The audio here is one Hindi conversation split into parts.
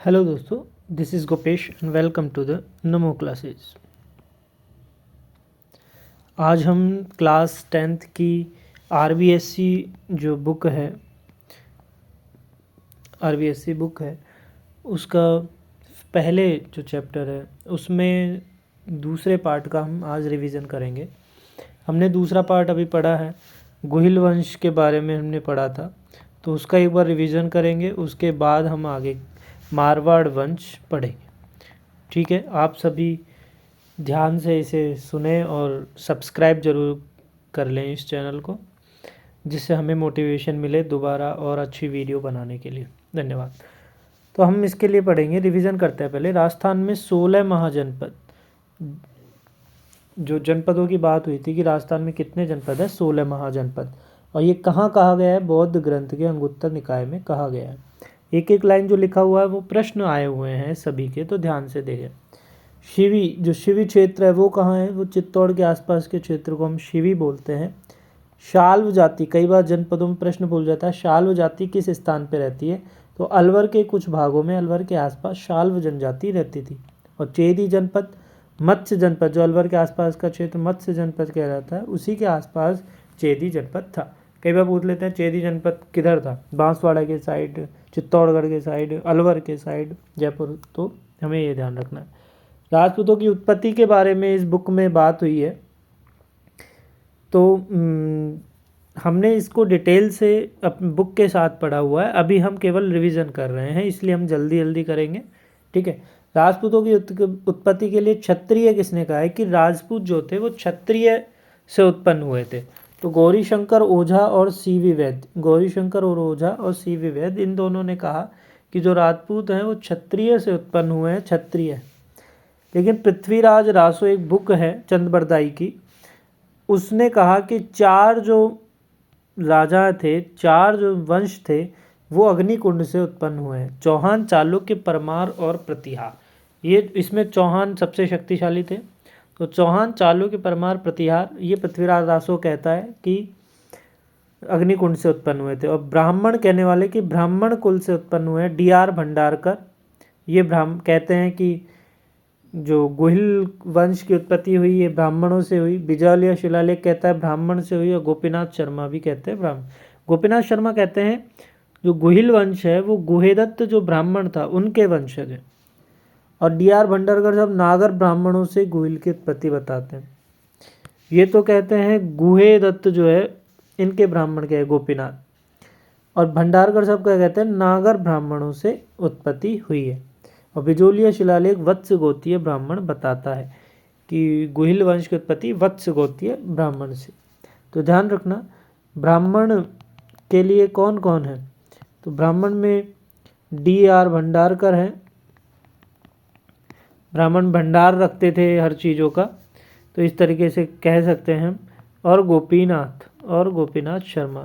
हेलो दोस्तों, this is Gopesh and welcome to the Namo classes. आज हम क्लास 10th की आरबीएससी जो बुक है उसका पहले जो चैप्टर है उसमें दूसरे पार्ट का हम आज रिवीजन करेंगे। हमने दूसरा पार्ट अभी पढ़ा है, गुहिल वंश के बारे में हमने पढ़ा था, तो उसका एक बार रिवीजन करेंगे। उसके बाद हम आगे मारवाड़ वंश पढ़ेंगे। ठीक है, आप सभी ध्यान से इसे सुने और सब्सक्राइब ज़रूर कर लें इस चैनल को, जिससे हमें मोटिवेशन मिले दोबारा और अच्छी वीडियो बनाने के लिए। धन्यवाद। तो हम इसके लिए पढ़ेंगे, रिवीजन करते हैं पहले। राजस्थान में 16 महाजनपद, जो जनपदों की बात हुई थी कि राजस्थान में कितने जनपद है, 16 महाजनपद। और ये कहाँ कहा गया है, बौद्ध ग्रंथ के अंगुत्तर निकाय में कहा गया है। एक एक लाइन जो लिखा हुआ है वो प्रश्न आए हुए हैं सभी के, तो ध्यान से देखें। शिवी, जो शिवी क्षेत्र है वो कहाँ है, वो चित्तौड़ के आसपास के क्षेत्र को हम शिवी बोलते हैं। शाल्व जाति, कई बार जनपदों में प्रश्न पूछ जाता है, शाल्व जाति किस स्थान पर रहती है, तो अलवर के कुछ भागों में, अलवर के आसपास शाल्व जनजाति रहती थी। और चेदी जनपद, मत्स्य जनपद, जो अलवर के आसपास का क्षेत्र मत्स्य जनपद कह जाता है, उसी के आसपास चेदी जनपद था। कई बार पूछ लेते हैं चेदी जनपद किधर था, बांसवाड़ा के साइड, चित्तौड़गढ़ के साइड, अलवर के साइड, जयपुर, तो हमें ये ध्यान रखना है। राजपूतों की उत्पत्ति के बारे में इस बुक में बात हुई है, तो हमने इसको डिटेल से अपनी बुक के साथ पढ़ा हुआ है। अभी हम केवल रिवीजन कर रहे हैं, इसलिए हम जल्दी जल्दी करेंगे। ठीक है, राजपूतों की उत्पत्ति के लिए क्षत्रिय किसने कहा है, कि राजपूत जो थे वो क्षत्रिय से उत्पन्न हुए थे। तो गौरीशंकर ओझा और सीवी वैद्य, गौरीशंकर और ओझा और सीवी वैद्य, इन दोनों ने कहा कि जो राजपूत हैं वो क्षत्रिय से उत्पन्न हुए हैं, क्षत्रिय। लेकिन पृथ्वीराज रासो, एक बुक है चंदबरदाई की, उसने कहा कि चार जो राजा थे, चार जो वंश थे, वो अग्निकुंड से उत्पन्न हुए हैं। चौहान, चालुक्य, परमार और प्रतिहार। ये इसमें चौहान सबसे शक्तिशाली थे। तो चौहान, चालुक्य, परमार, प्रतिहार, ये पृथ्वीराज रासो कहता है कि अग्निकुंड से उत्पन्न हुए थे। और ब्राह्मण कहने वाले कि ब्राह्मण कुल से उत्पन्न हुए हैं। डी.आर. भंडारकर, ये कहते हैं कि जो गुहिल वंश की उत्पत्ति हुई ये ब्राह्मणों से हुई। बिजौलिया शिलालेख कहता है ब्राह्मण से हुई। और गोपीनाथ शर्मा भी कहते हैं ब्राह्मण। गोपीनाथ शर्मा कहते हैं जो गुहिल वंश है वो गुहेदत्त जो ब्राह्मण था उनके वंशज है। और डी.आर. भंडारकर साहब नागर ब्राह्मणों से गुहिल की उत्पत्ति बताते हैं। ये तो कहते हैं गुहेदत्त जो है इनके ब्राह्मण के है, गोपीनाथ। और भंडारकर साहब क्या कहते हैं, नागर ब्राह्मणों से उत्पत्ति हुई है। और बिजोलिया शिलालेख वत्स गोत्रीय ब्राह्मण बताता है कि गुहिल वंश की उत्पत्ति वत्स गोत्रीय ब्राह्मण से। तो ध्यान रखना, ब्राह्मण के लिए कौन कौन है, तो ब्राह्मण में डी.आर. भंडारकर हैं, ब्राह्मण भंडार रखते थे हर चीज़ों का, तो इस तरीके से कह सकते हैं हम। और गोपीनाथ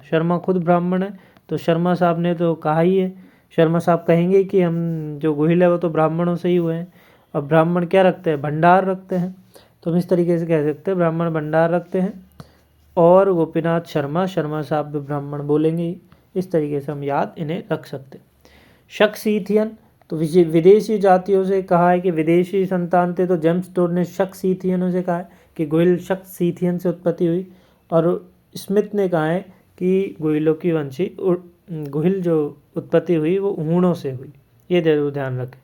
शर्मा खुद ब्राह्मण है, तो शर्मा साहब ने तो कहा ही है, शर्मा साहब कहेंगे कि हम जो गुहिल है वो तो ब्राह्मणों से ही हुए हैं। और ब्राह्मण क्या रखते हैं, भंडार रखते हैं, तो हम इस तरीके से कह सकते हैं ब्राह्मण भंडार रखते हैं। और गोपीनाथ शर्मा साहब भी ब्राह्मण बोलेंगे ही, इस तरीके से हम याद इन्हें रख सकते हैं। शक सीथियन, तो विदेशी जातियों से कहा है कि विदेशी संतान थे, तो जेम्स टोड ने शक सीथियनों से कहा है कि गुहिल शक सीथियन से उत्पत्ति हुई। और स्मिथ ने कहा है कि गुहिलों की वंशी गुहिल जो उत्पत्ति हुई वो ऊँटों से हुई। ये जरूर ध्यान रखें।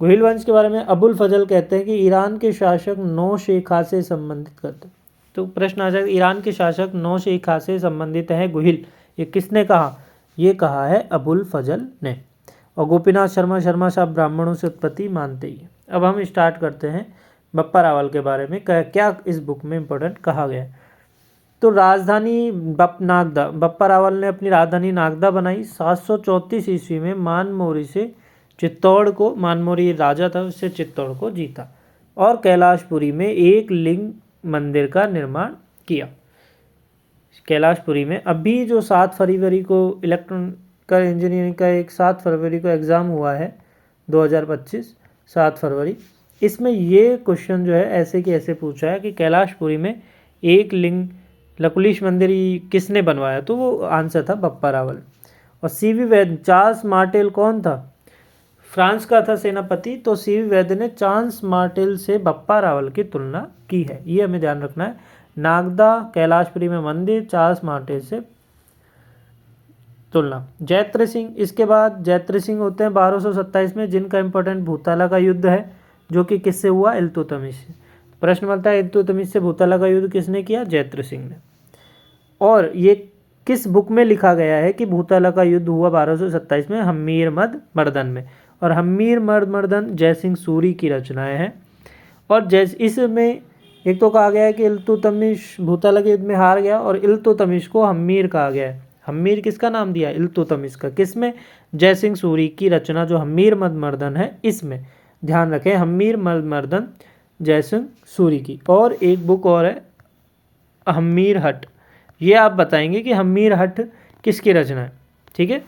गुहिल वंश के बारे में अबुल फजल कहते हैं कि ईरान के शासक 9 शेखा से संबंधित करते। तो प्रश्न आ जाएगा, ईरान के शासक 9 शेखा से संबंधित है गुहिल, ये किसने कहा, ये कहा है अबुल फजल ने। और गोपीनाथ शर्मा साहब ब्राह्मणों से उत्पत्ति मानते ही है। अब हम स्टार्ट करते हैं बप्पा रावल के बारे में, क्या इस बुक में इंपॉर्टेंट कहा गया है। तो राजधानी बप्पा रावल ने अपनी राजधानी नागदा बनाई 734 ईस्वी में। मानमोरी से चित्तौड़ को, मानमोरी राजा था, उससे चित्तौड़ को जीता। और कैलाशपुरी में एक लिंग मंदिर का निर्माण किया। कैलाशपुरी में अभी जो 7 फरवरी को इलेक्ट्रॉनिकल इंजीनियरिंग का एक 7 फरवरी को एग्ज़ाम हुआ है 2025, 7 फरवरी, इसमें ये क्वेश्चन जो है ऐसे कि ऐसे पूछा है कि कैलाशपुरी में एक लिंग लकुलिश मंदिर किसने बनवाया, तो वो आंसर था बप्पा रावल। और सीवी वैद्य, चार्ल्स मार्टेल कौन था, फ्रांस का था सेनापति, तो सीवी वैद्य ने चांस मार्टेल से बप्पा रावल की तुलना की है, ये हमें ध्यान रखना है। नागदा कैलाशपुरी में मंदिर, चार्ल्स मार्टेल से तुलना। जैत्र सिंह, इसके बाद जैत्र सिंह होते हैं 1227 में, जिनका इंपॉर्टेंट भूताला का युद्ध है, जो कि किससे हुआ? इल्तुतमिश से। प्रश्न बनता है इल्तुतमिश से भूताला का युद्ध किसने किया? जैत्र सिंह ने। और ये किस बुक में लिखा गया है कि भूताला का युद्ध हुआ 1227 में? हम्मीर मद मर्दन में। और हम्मीर मर्द मर्दन जयसिंह सूरी की रचनाएं हैं। और इसमें एक तो कहा गया है कि इल्तुतमिश भूताला के युद्ध में हार गया, और इल्तुतमिश को हम्मीर कहा गया है। हम्मीर किसका नाम दिया? इल्तुतमिश का। किसमें? जयसिंह सूरी की रचना जो हम्मीर मद मर्दन है, इसमें ध्यान रखें, हम्मीर मद मर्दन जयसिंह सूरी की। और एक बुक और है हम्मीर हट, ये आप बताएंगे कि हम्मीर हट किसकी रचना है, ठीक है।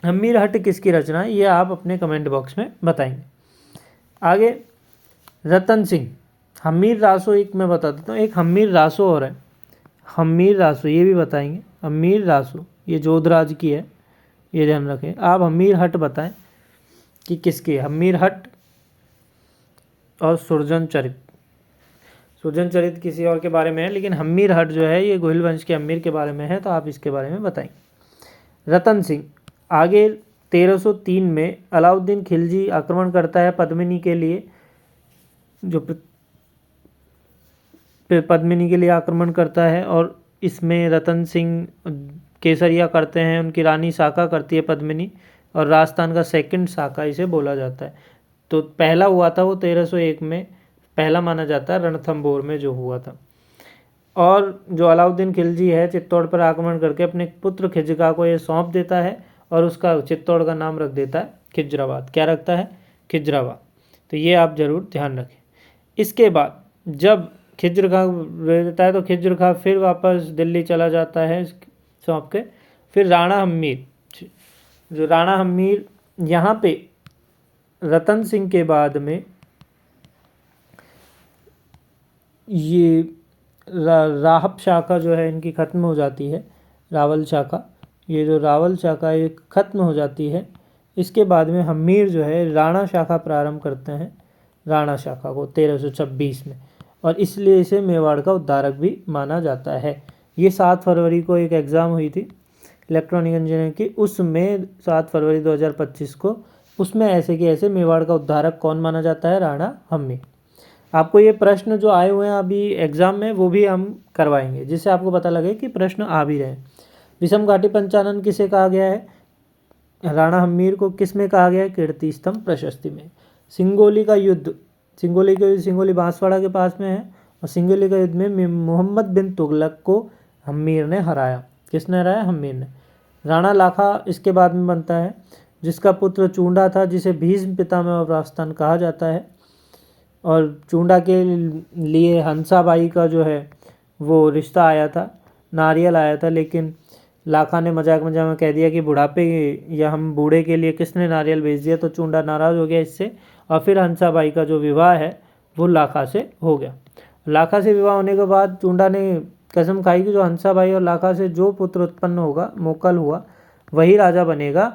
हम्मीर हट किसकी रचना है, ये आप अपने कमेंट बॉक्स में बताएंगे। आगे रतन सिंह, हम्मीर रासो एक मैं बता देता हूँ, एक हम्मीर रासो और है, हम्मीर रासो ये भी बताएंगे। हम्मीर रासो ये जोधराज की है, ये ध्यान रखें। आप हम्मीर हट बताएं कि किसकी है। हम्मीर हट और सुरजन चरित, सुरजन चरित किसी और के बारे में है, लेकिन हम्मीर हट जो है ये गोहिल वंश के हम्मीर के बारे में है, तो आप इसके बारे में बताएंगे। रतन सिंह आगे 1303 में अलाउद्दीन खिलजी आक्रमण करता है पद्मिनी के लिए, जो पद्मिनी के लिए आक्रमण करता है, और इसमें रतन सिंह केसरिया करते हैं, उनकी रानी शाका करती है पद्मिनी, और राजस्थान का सेकंड शाका इसे बोला जाता है। तो पहला हुआ था वो 1301 में, पहला माना जाता है रणथंभौर में जो हुआ था। और जो अलाउद्दीन खिलजी है चित्तौड़ पर आक्रमण करके अपने पुत्र खिजगा को ये सौंप देता है, और उसका चित्तौड़ का नाम रख देता है खिजराबाद। क्या रखता है? खिजराबाद। तो ये आप जरूर ध्यान रखें। इसके बाद जब खिज्र खां रहता है, तो खिज्र खां फिर वापस दिल्ली चला जाता है सौंप के। फिर राणा हम्मीर, जो राणा हम्मीर यहाँ पे रतन सिंह के बाद में ये राहब शाखा जो है इनकी ख़त्म हो जाती है, रावल शाखा, ये जो रावल शाखा ये ख़त्म हो जाती है। इसके बाद में हम्मीर जो है राणा शाखा प्रारंभ करते हैं, राणा शाखा को 1326 में, और इसलिए इसे मेवाड़ का उद्धारक भी माना जाता है। ये 7 फरवरी को एक एग्ज़ाम हुई थी इलेक्ट्रॉनिक इंजीनियरिंग की, उसमें 7 फरवरी 2025 को, उसमें ऐसे कि ऐसे मेवाड़ का उद्धारक कौन माना जाता है? राणा हम्मीर। आपको ये प्रश्न जो आए हुए हैं अभी एग्ज़ाम में वो भी हम करवाएंगे, जिससे आपको पता लगे कि प्रश्न आ भी रहे। विषम घाटी पंचानन किसे कहा गया है? राणा हम्मीर को। किस में कहा गया है? कीर्ति स्तंभ प्रशस्ति में। सिंगोली का युद्ध, सिंगोली का युद्ध सिंगोली बांसवाड़ा के पास में है, और सिंगोली का युद्ध में मोहम्मद बिन तुगलक को हम्मीर ने हराया। किसने हराया? हम्मीर ने। राणा लाखा इसके बाद में बनता है, जिसका पुत्र चूंडा था, जिसे भीष्म पितामह ऑफ राजस्थान कहा जाता है। और चूंडा के लिए हंसाबाई का जो है वो रिश्ता आया था, नारियल आया था, लेकिन लाखा ने मजाक मजाक में कह दिया कि बुढ़ापे या हम बूढ़े के लिए किसने नारियल भेज दिया, तो चूंडा नाराज़ हो गया इससे, और फिर हंसाबाई का जो विवाह है वो लाखा से हो गया। लाखा से विवाह होने के बाद चूंडा ने कसम खाई कि जो हंसाबाई और लाखा से जो पुत्र उत्पन्न होगा, मोकल हुआ, वही राजा बनेगा।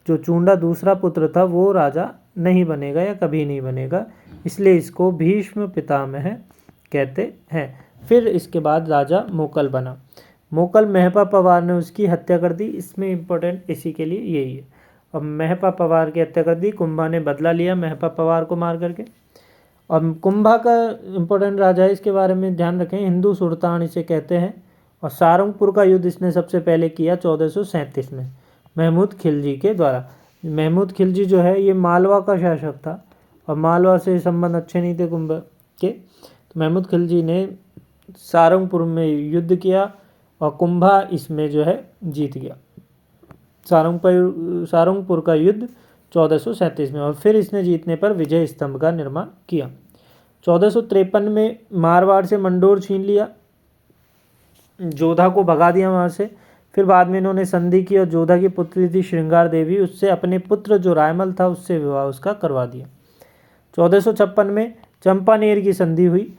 जो चूंडा दूसरा पुत्र था वो राजा नहीं बनेगा या कभी नहीं बनेगा, इसलिए इसको भीष्म पितामह कहते हैं। फिर इसके बाद राजा मोकल बना। मोकल मेहपा पवार ने उसकी हत्या कर दी, इसमें इम्पोर्टेंट इसी के लिए यही है। अब मेहपा पवार की हत्या कर दी, कुंभा ने बदला लिया मेहपा पवार को मार करके। और कुंभा का इम्पोर्टेंट राजा है, इसके बारे में ध्यान रखें, हिंदू सुल्तान इसे कहते हैं। और सारंगपुर का युद्ध इसने सबसे पहले किया 1437 में महमूद खिलजी के द्वारा। महमूद खिलजी जो है ये मालवा का शासक था, और मालवा से संबंध अच्छे नहीं थे कुंभा के, तो महमूद खिलजी ने सारंगपुर में युद्ध किया, और कुंभा इसमें जो है जीत गया। सारंगपुर का युद्ध 1437 में, और फिर इसने जीतने पर विजय स्तंभ का निर्माण किया। 1453 में मारवाड़ से मंडोर छीन लिया, जोधा को भगा दिया वहाँ से। फिर बाद में इन्होंने संधि की, और जोधा की पुत्री थी श्रृंगार देवी, उससे अपने पुत्र जो रायमल था उससे विवाह उसका करवा दिया। 1456 में चंपानेर की संधि हुई।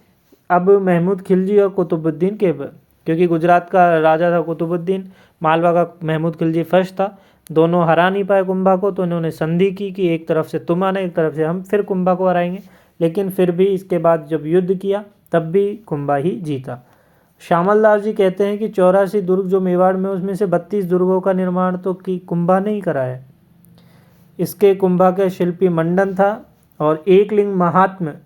अब महमूद खिलजी और कुतुबुद्दीन के, क्योंकि गुजरात का राजा था कुतुबुद्दीन, मालवा का महमूद खिलजी फर्स्ट था, दोनों हरा नहीं पाए कुंभा को, तो इन्होंने संधि की कि एक तरफ से तुम आना, एक तरफ से हम फिर कुंभा को हराएंगे। लेकिन फिर भी इसके बाद जब युद्ध किया तब भी कुंभा ही जीता। श्यामल दास जी कहते हैं कि 84 दुर्ग जो मेवाड़ में, उसमें से 32 दुर्गों का निर्माण तो कि कुंभा ने ही करा है। इसके कुंभा के शिल्पी मंडन था और एकलिंग महात्म्य,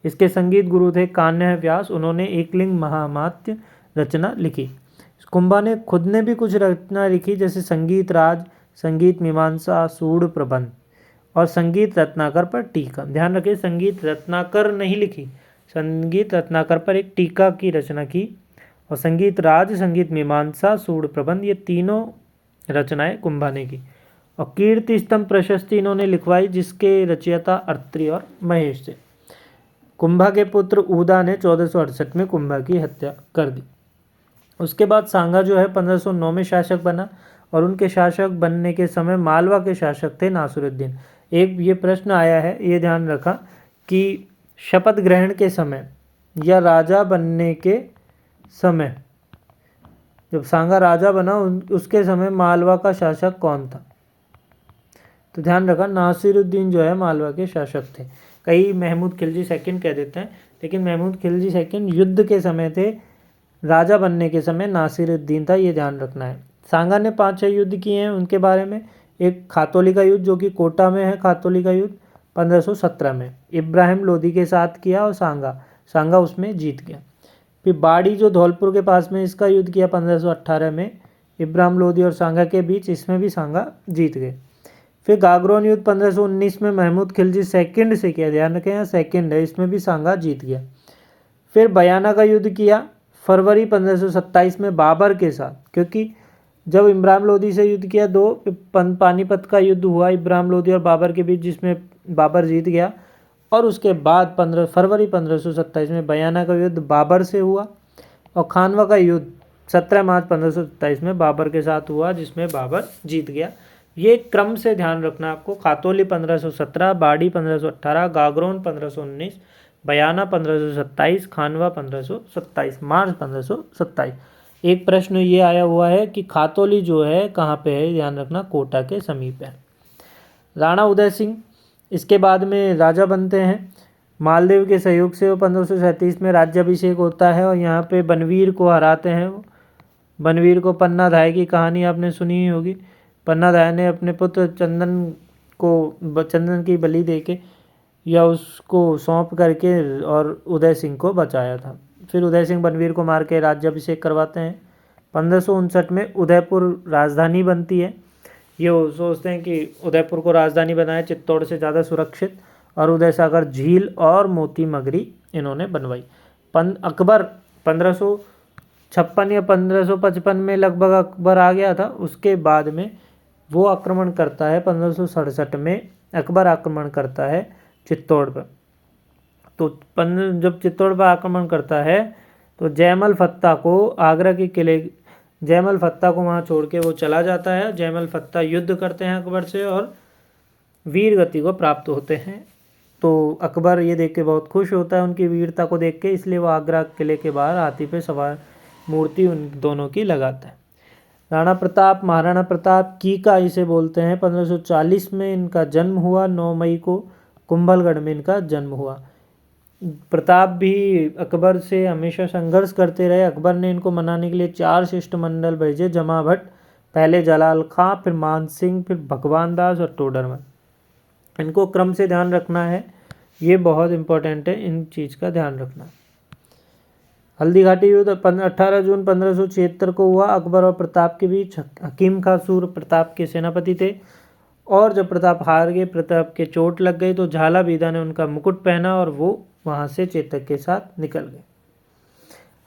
इसके संगीत गुरु थे कान्ह व्यास, उन्होंने एकलिंग महामात्य रचना लिखी। कुंभा ने खुद ने भी कुछ रचना लिखी, जैसे संगीत राज, संगीत मीमांसा, सूड प्रबंध और संगीत रत्नाकर पर टीका। ध्यान रखिए, संगीत रत्नाकर नहीं लिखी, संगीत रत्नाकर पर एक टीका की रचना की। और संगीत राज, संगीत मीमांसा, सूड प्रबंध, ये तीनों रचनाएं कुंभा ने की। और कीर्ति स्तंभ प्रशस्ति इन्होंने लिखवाई, जिसके रचयिता अत्रि और महेश थे। कुंभा के पुत्र उदा ने 1468 में कुंभा की हत्या कर दी। उसके बाद सांगा जो है 1509 में शासक बना और उनके शासक बनने के समय मालवा के शासक थे नासिरुद्दीन। एक ये प्रश्न आया है, ये ध्यान रखा कि शपथ ग्रहण के समय या राजा बनने के समय, जब सांगा राजा बना उसके समय मालवा का शासक कौन था? तो ध्यान रखा, नासिरुद्दीन जो है मालवा के शासक थे। कई महमूद खिलजी सेकंड कह देते हैं, लेकिन महमूद खिलजी सेकंड युद्ध के समय थे, राजा बनने के समय नासिरुद्दीन था, ये ध्यान रखना है। सांगा ने 5-6 युद्ध किए हैं, उनके बारे में एक खातौली का युद्ध जो कि कोटा में है, खातौली का युद्ध 1517 में इब्राहिम लोदी के साथ किया और सांगा उसमें जीत गया। फिर बाड़ी जो धौलपुर के पास में, इसका युद्ध किया 1518 में इब्राहिम लोदी और सांगा के बीच, इसमें भी सांगा जीत गए। फिर गागरोन युद्ध 1519 में महमूद खिलजी सेकंड से किया, ध्यान रखें यहाँ सेकंड है, इसमें भी सांगा जीत गया। फिर बयाना का युद्ध किया फरवरी 1527 में बाबर के साथ, क्योंकि जब इब्राहिम लोदी से युद्ध किया, पानीपत का युद्ध हुआ इब्राहिम लोदी और बाबर के बीच, जिसमें बाबर जीत गया। और उसके बाद फरवरी 1527 में बयाना का युद्ध बाबर से हुआ और खानवा का युद्ध 17 मार्च 1527 में बाबर के साथ हुआ, जिसमें बाबर जीत गया। ये क्रम से ध्यान रखना आपको, खातौली 1517, बाड़ी 1518, गागरोन 1519, बयाना 1527, खानवा 1527, मार्च 1527। एक प्रश्न ये आया हुआ है कि खातौली जो है कहाँ पे है, ध्यान रखना कोटा के समीप है। राणा उदय सिंह इसके बाद में राजा बनते हैं, मालदेव के सहयोग से वो 1537 में राज्याभिषेक होता है और यहाँ पे बनवीर को हराते हैं। वो बनवीर को पन्ना धाय की कहानी आपने सुनी ही होगी। पन्ना धाय ने अपने पुत्र चंदन की बलि देके या उसको सौंप करके और उदय सिंह को बचाया था। फिर उदय सिंह बनवीर को मार के राज्याभिषेक करवाते हैं। 1559 में उदयपुर राजधानी बनती है। ये सोचते हैं कि उदयपुर को राजधानी बनाए, चित्तौड़ से ज़्यादा सुरक्षित, और उदय सागर झील और मोती मगरी इन्होंने बनवाई। अकबर 1556 या 1555 में लगभग अकबर आ गया था। उसके बाद में वो आक्रमण करता है 1567 में अकबर आक्रमण करता है चित्तौड़ पर। तो जब चित्तौड़ पर आक्रमण करता है तो जयमल फत्ता को आगरा के किले, जयमल फत्ता को वहाँ छोड़ के वो चला जाता है। जयमल फत्ता युद्ध करते हैं अकबर से और वीर गति को प्राप्त होते हैं। तो अकबर ये देख के बहुत खुश होता है उनकी वीरता को देख के, इसलिए वो आगरा किले के बाहर हाथी पे सवार मूर्ति उन दोनों की लगाता है। राणा प्रताप, महाराणा प्रताप कीका इसे बोलते हैं, 1540 में इनका जन्म हुआ। 9 मई को कुंभलगढ़ में इनका जन्म हुआ। प्रताप भी अकबर से हमेशा संघर्ष करते रहे। अकबर ने इनको मनाने के लिए 4 शिष्टमंडल भेजे, जमा भट्ट, पहले जलाल खां, फिर मान सिंह, फिर भगवान दास और टोडरमल। इनको क्रम से ध्यान रखना है, ये बहुत इंपॉर्टेंट है, इन चीज़ का ध्यान रखना। हल्दी घाटी युद्ध 18 जून 1576 को हुआ अकबर और प्रताप के बीच। हकीम खां सूर प्रताप के सेनापति थे और जब प्रताप हार गए, प्रताप के चोट लग गई, तो झाला बीदा ने उनका मुकुट पहना और वो वहाँ से चेतक के साथ निकल गए।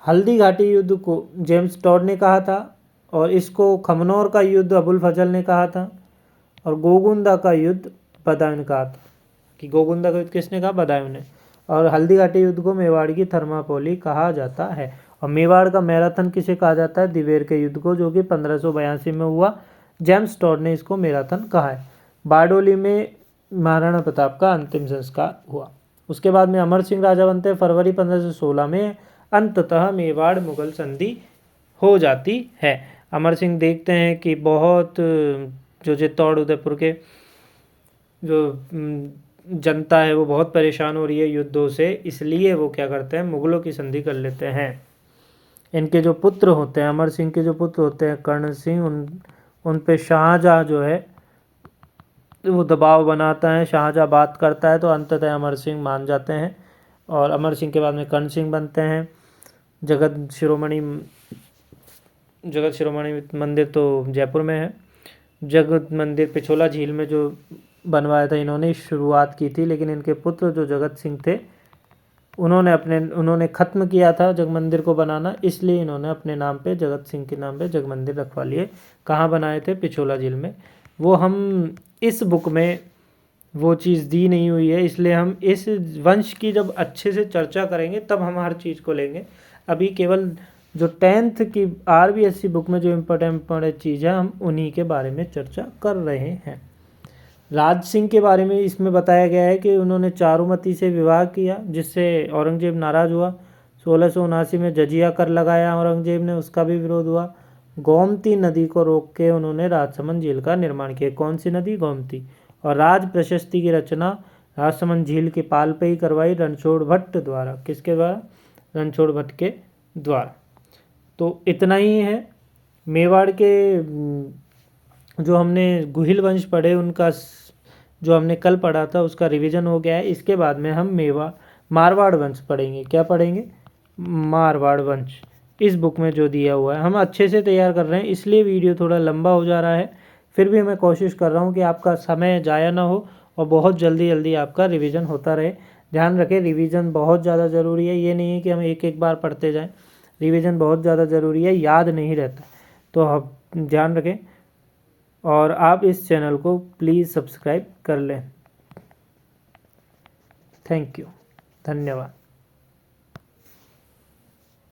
हल्दी घाटी युद्ध को जेम्स टॉड ने कहा था और इसको खमनौर का युद्ध अबुल फजल ने कहा था और गोगुंदा का युद्ध बदायूं ने कहा था। कि गोगुंदा का युद्ध किसने कहा? बदायूं ने। और हल्दी घाटी युद्ध को मेवाड़ की थर्मापोली कहा जाता है। और मेवाड़ का मैराथन किसे कहा जाता है? दिवेर के युद्ध को, जो कि 1582 में हुआ। जेम्स टॉड ने इसको मैराथन कहा है। बारडोली में महाराणा प्रताप का अंतिम संस्कार हुआ। उसके बाद में अमर सिंह राजा बनते हैं फरवरी 1516 में। अंततः मेवाड़ मुगल संधि हो जाती है। अमर सिंह देखते हैं कि बहुत जो चित्तौड़ उदयपुर के जो जनता है वो बहुत परेशान हो रही है युद्धों से, इसलिए वो क्या करते हैं, मुग़लों की संधि कर लेते हैं। इनके जो पुत्र होते हैं, अमर सिंह के जो पुत्र होते हैं कर्ण सिंह, उन पे शाहजहाँ जो है वो दबाव बनाता है, शाहजहाँ बात करता है तो अंततः अमर सिंह मान जाते हैं और अमर सिंह के बाद में कर्ण सिंह बनते हैं। जगत शिरोमणि मंदिर तो जयपुर में है। जगत मंदिर पिछोला झील में जो बनवाया था इन्होंने शुरुआत की थी, लेकिन इनके पुत्र जो जगत सिंह थे उन्होंने ख़त्म किया था जग मंदिर को बनाना, इसलिए इन्होंने अपने नाम पे जगत सिंह के नाम पे जग मंदिर रखवा लिए। कहाँ बनाए थे? पिछोला झील में। वो हम इस बुक में वो चीज़ दी नहीं हुई है, इसलिए हम इस वंश की जब अच्छे से चर्चा करेंगे तब हम हर चीज़ को लेंगे। अभी केवल जो 10th की RBSC बुक में जो इम्पोर्टेंट चीज़ है हम उन्हीं के बारे में चर्चा कर रहे हैं। राज सिंह के बारे में इसमें बताया गया है कि उन्होंने चारुमती से विवाह किया, जिससे औरंगजेब नाराज़ हुआ। 1679 में जजिया कर लगाया औरंगजेब ने, उसका भी विरोध हुआ। गोमती नदी को रोक के उन्होंने राजसमंद झील का निर्माण किया। कौन सी नदी? गोमती। और राज प्रशस्ति की रचना राजसमंद झील के पाल पे ही करवाई, रणछोड़ भट्ट द्वारा। किसके द्वारा? रणछोड़ भट्ट के द्वारा। तो इतना ही है। मेवाड़ के जो हमने गुहिल वंश पढ़े उनका जो हमने कल पढ़ा था उसका रिवीजन हो गया है। इसके बाद में हम मारवाड़ वंश पढ़ेंगे। क्या पढ़ेंगे? मारवाड़ वंश। इस बुक में जो दिया हुआ है हम अच्छे से तैयार कर रहे हैं, इसलिए वीडियो थोड़ा लंबा हो जा रहा है। फिर भी मैं कोशिश कर रहा हूँ कि आपका समय ज़ाया ना हो और बहुत जल्दी आपका रिवीजन होता रहे। ध्यान रखें, रिवीजन बहुत ज़्यादा ज़रूरी है। ये नहीं है कि हम एक बार पढ़ते जाएँ, रिवीजन बहुत ज़्यादा ज़रूरी है, याद नहीं रहता। तो आप ध्यान रखें और आप इस चैनल को प्लीज़ सब्सक्राइब कर लें। थैंक यू, धन्यवाद।